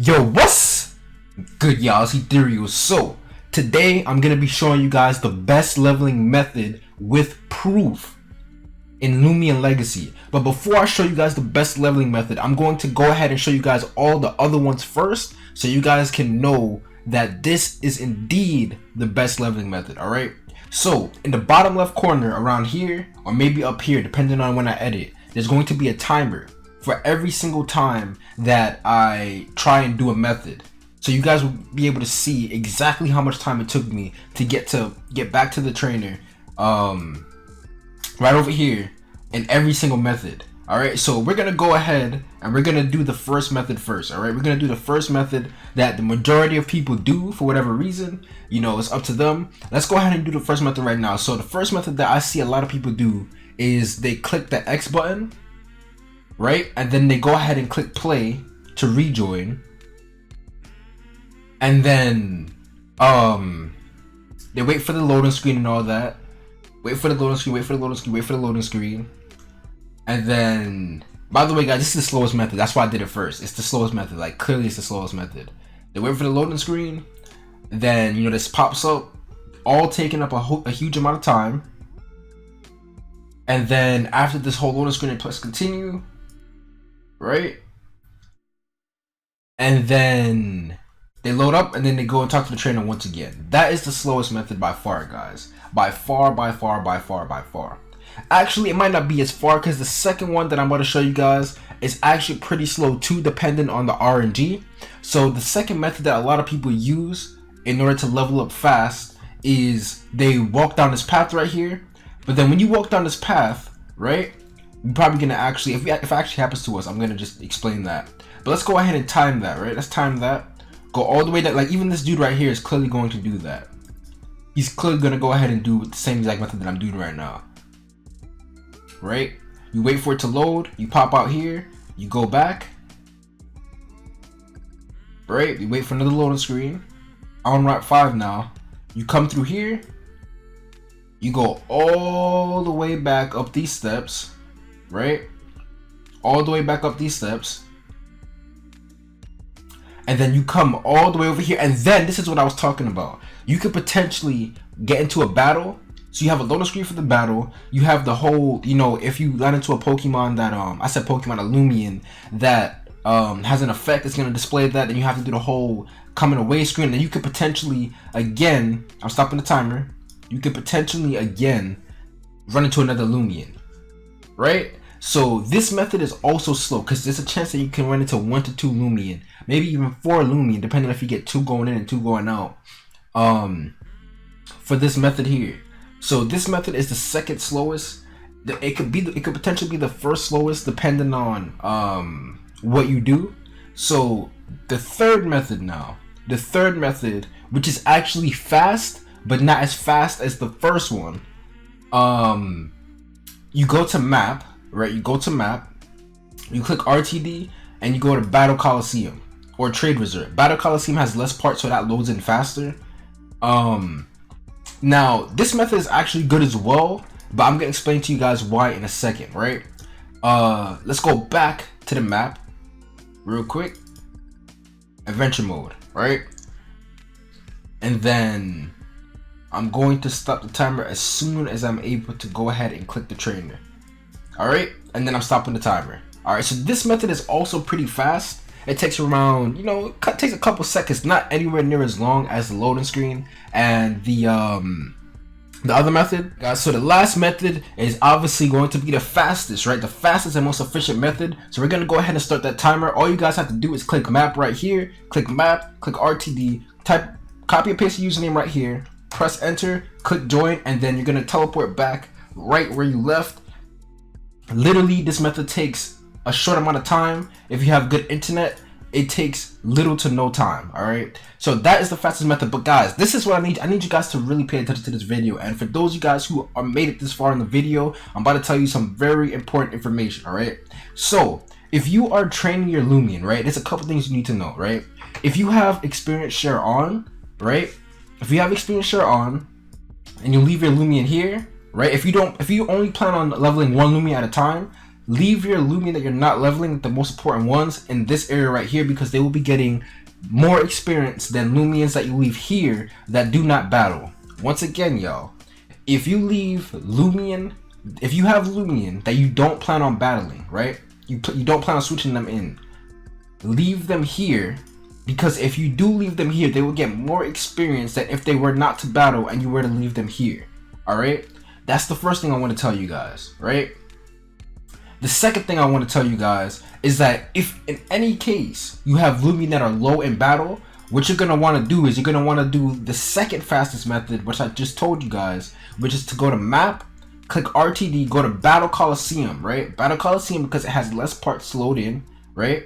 Yo, what's good, y'all? It's Ethereal. So today I'm gonna be showing you guys the best leveling method with proof in Loomian Legacy. But before I show you guys the best leveling method, I'm going to go ahead and show you guys all the other ones first, so you guys can know that this is indeed the best leveling method. All right. So in the bottom left corner around here, or maybe up here, depending on when I edit, there's going to be a timer for every single time that I try and do a method. So you guys will be able to see exactly how much time it took me to get back to the trainer right over here in every single method. All right, so we're gonna go ahead and we're gonna do the first method first. All right, we're gonna do the first method that the majority of people do for whatever reason. You know, it's up to them. Let's go ahead and do the first method right now. So the first method that I see a lot of people do is they click the X button, right? And then they go ahead and click play to rejoin. And then they wait for the loading screen and all that. Wait for the loading screen, wait for the loading screen, wait for the loading screen. And then, by the way, guys, this is the slowest method. That's why I did it first. It's the slowest method. Like, clearly it's the slowest method. They wait for the loading screen. Then, you know, this pops up, all taking up a huge amount of time. And then after this whole loading screen, press continue, right? And then they load up, and then they go and talk to the trainer once again. That is the slowest method by far, guys. By far, by far, by far, by far. Actually, it might not be as far, because the second one that I'm about to show you guys is actually pretty slow too, depending on the RNG. So the second method that a lot of people use in order to level up fast is they walk down this path right here. But then when you walk down this path, right, you're probably gonna actually, if it actually happens to us, I'm gonna just explain that. But let's go ahead and time that, right? Let's time that. Go all the way down. Like, even this dude right here is clearly going to do that. He's clearly gonna go ahead and do the same exact method that I'm doing right now. Right? You wait for it to load, you pop out here, you go back. Right? You wait for another loading screen. On Route 5 now. You come through here. You go all the way back up these steps. Right? All the way back up these steps. And then you come all the way over here. And then this is what I was talking about. You could potentially get into a battle. So you have a loading screen for the battle. You have the whole, you know, if you land into a Pokemon that, I said Pokemon, a Loomian, that has an effect that's going to display that, then you have to do the whole coming away screen. Then you could potentially, again, I'm stopping the timer. You could potentially, again, run into another Loomian, right? So this method is also slow, because there's a chance that you can run into 1 to 2 Loomian, maybe even 4 Loomian, depending if you get 2 going in and 2 going out, for this method here. So this method is the second slowest. It could potentially be the first slowest, depending on what you do. So the third method now, which is actually fast, but not as fast as the first one. You go to map, right? You go to map, you click RTD, and you go to Battle Coliseum or Trade Reserve. Battle Coliseum has less parts, so that loads in faster. Now, this method is actually good as well, but I'm going to explain to you guys why in a second, right? Let's go back to the map real quick. Adventure mode, right? And then I'm going to stop the timer as soon as I'm able to go ahead and click the trainer. All right? And then I'm stopping the timer. All right, so this method is also pretty fast. It takes around, you know, it takes a couple seconds, not anywhere near as long as the loading screen and the other method, guys. So the last method is obviously going to be the fastest, right? The fastest and most efficient method. So we're gonna go ahead and start that timer. All you guys have to do is click map right here, click map, click RTD, type, copy and paste your username right here, press enter, click join, and then you're gonna teleport back right where you left. Literally, this method takes a short amount of time. If you have good internet, it takes little to no time. All right, so that is the fastest method. But guys, this is what I need you guys to really pay attention to this video. And for those of you guys who are made it this far in the video, I'm about to tell you some very important information. All right, so if you are training your Loomian, right, there's a couple things you need to know, right? If you have experience share on, right, if you have experience share on and you leave your Loomian here, right, if you only plan on leveling 1 Loomian at a time, leave your Loomian that you're not leveling, the most important ones, in this area right here, because they will be getting more experience than Loomians that you leave here that do not battle. Once again, y'all, if you leave Loomian, if you have Loomian that you don't plan on battling, right? You don't plan on switching them in, leave them here, because if you do leave them here, they will get more experience than if they were not to battle and you were to leave them here. All right, that's the first thing I want to tell you guys, right? The second thing I want to tell you guys is that if in any case you have Loomian that are low in battle, what you're going to want to do is you're going to want to do the second fastest method, which I just told you guys, which is to go to map, click RTD, go to Battle Coliseum, right? Battle Coliseum, because it has less parts loaded in, right?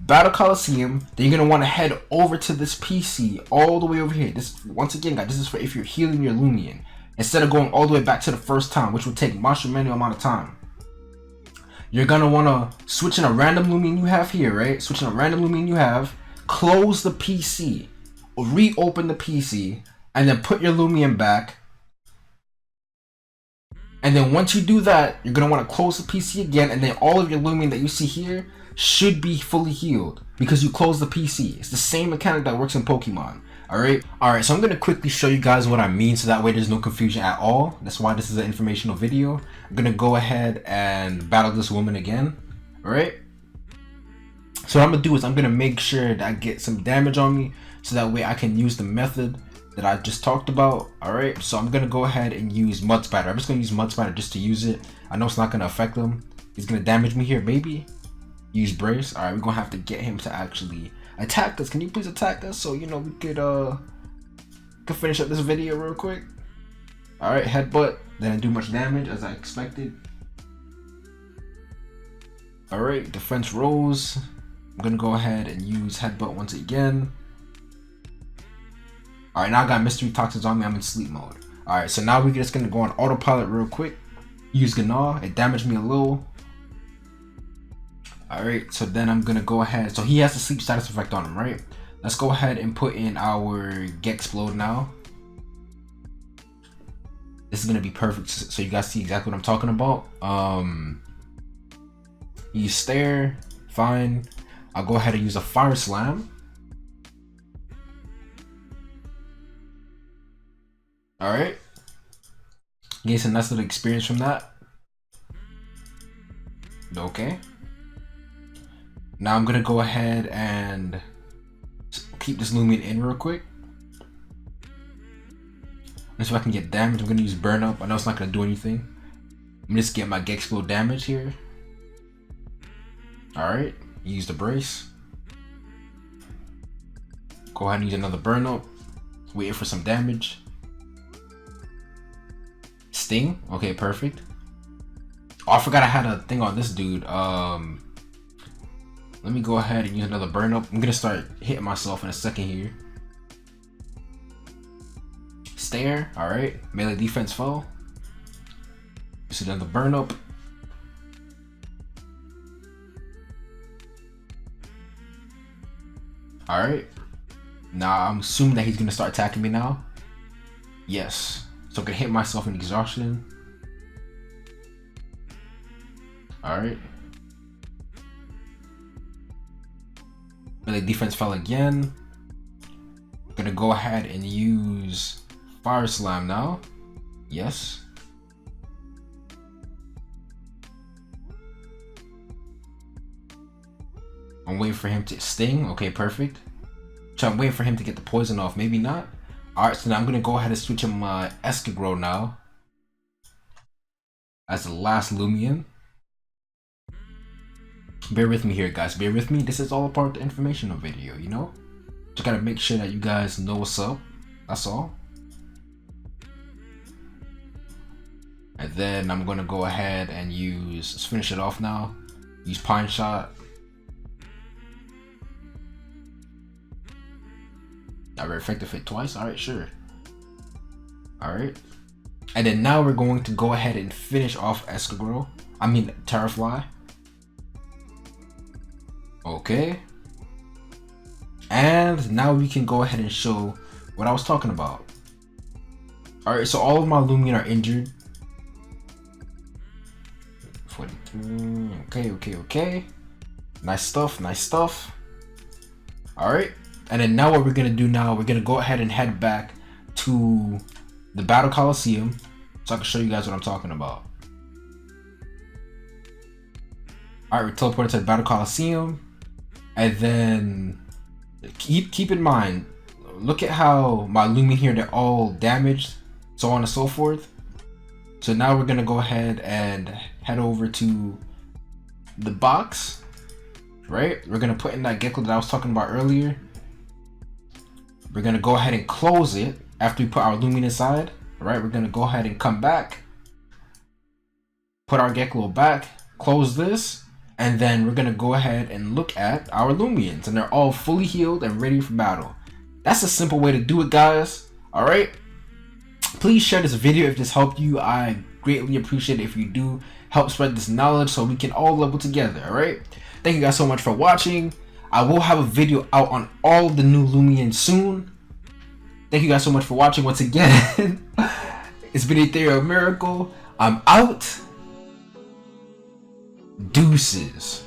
Battle Coliseum, then you're going to want to head over to this PC all the way over here. This, once again, guys, this is for if you're healing your Loomian, instead of going all the way back to the first time, which would take monumental amount of time. You're going to want to switch in a random Loomian you have here, right? Switch in a random Loomian you have, close the PC, reopen the PC, and then put your Loomian back. And then once you do that, you're going to want to close the PC again, and then all of your Loomian that you see here should be fully healed because you close the PC. It's the same mechanic that works in Pokemon. Alright, so I'm going to quickly show you guys what I mean so that way there's no confusion at all. That's why this is an informational video. I'm going to go ahead and battle this woman again. Alright, so what I'm going to do is I'm going to make sure that I get some damage on me so that way I can use the method that I just talked about. Alright, so I'm going to go ahead and use Mud Spider. I'm just going to use Mud Spider just to use it. I know it's not going to affect him. He's going to damage me here, maybe. Use Brace. Alright, we're going to have to get him to actually attack us. Can you please attack us so you know we could finish up this video real quick? Alright, headbutt. Didn't do much damage as I expected. Alright, defense rose. I'm gonna go ahead and use headbutt once again. Alright, now I got mystery toxins on me. I'm in sleep mode. Alright, so now we're just gonna go on autopilot real quick. Use Gnaw. It damaged me a little. Alright, so then I'm gonna go ahead. So he has the sleep status effect on him, right? Let's go ahead and put in our Gexplode now. This is gonna be perfect so you guys see exactly what I'm talking about. Use Stare, fine. I'll go ahead and use a Fire Slam. Alright. Gain some nice little experience from that. Okay. Now I'm gonna go ahead and keep this Loomian in real quick. And so I can get damage, I'm gonna use Burn Up. I know it's not gonna do anything. I'm just get my Gexplode damage here. Alright, use the Brace. Go ahead and use another Burn Up. Wait for some damage. Sting, okay, perfect. Oh, I forgot I had a thing on this dude. Let me go ahead and use another Burn Up. I'm gonna start hitting myself in a second here. Stare, alright. Melee defense fall. Use another Burn Up. Alright. Now I'm assuming that he's gonna start attacking me now. Yes. So I'm gonna hit myself in exhaustion. Alright. Melee defense fell again. Gonna go ahead and use Fire Slam now. Yes. I'm waiting for him to sting. Okay, perfect. So I'm waiting for him to get the poison off. Maybe not. Alright, so now I'm gonna go ahead and switch him my Escagro now as the last Loomian. Bear with me here, guys. Bear with me. This is all a part of the informational video, you know? Just gotta make sure that you guys know what's up. That's all. And then I'm gonna go ahead and use, let's finish it off now. Use Pine Shot. I effective hit twice. Alright, sure. Alright. And then now we're going to go ahead and finish off Escagro. I mean Terrafly. Okay. And now we can go ahead and show what I was talking about. Alright, so all of my Loomian are injured. 43. Okay. Nice stuff. Alright. And then now what we're gonna do now, we're gonna go ahead and head back to the Battle Coliseum so I can show you guys what I'm talking about. Alright, we're teleported to the Battle Coliseum. And then keep in mind, look at how my Loomian here, they're all damaged, so on and so forth. So now we're gonna go ahead and head over to the box, right? We're gonna put in that gecko that I was talking about earlier. We're gonna go ahead and close it after we put our Loomian inside. All right, we're gonna go ahead and come back, put our gecko back, close this, and then we're gonna go ahead and look at our Loomians, and they're all fully healed and ready for battle. That's a simple way to do it, guys. All right. Please share this video if this helped you. I greatly appreciate it if you do. Help spread this knowledge so we can all level together. All right. Thank you guys so much for watching. I will have a video out on all the new Loomian soon. Thank you guys so much for watching once again. It's been EtherealMiracle. I'm out. Deuces.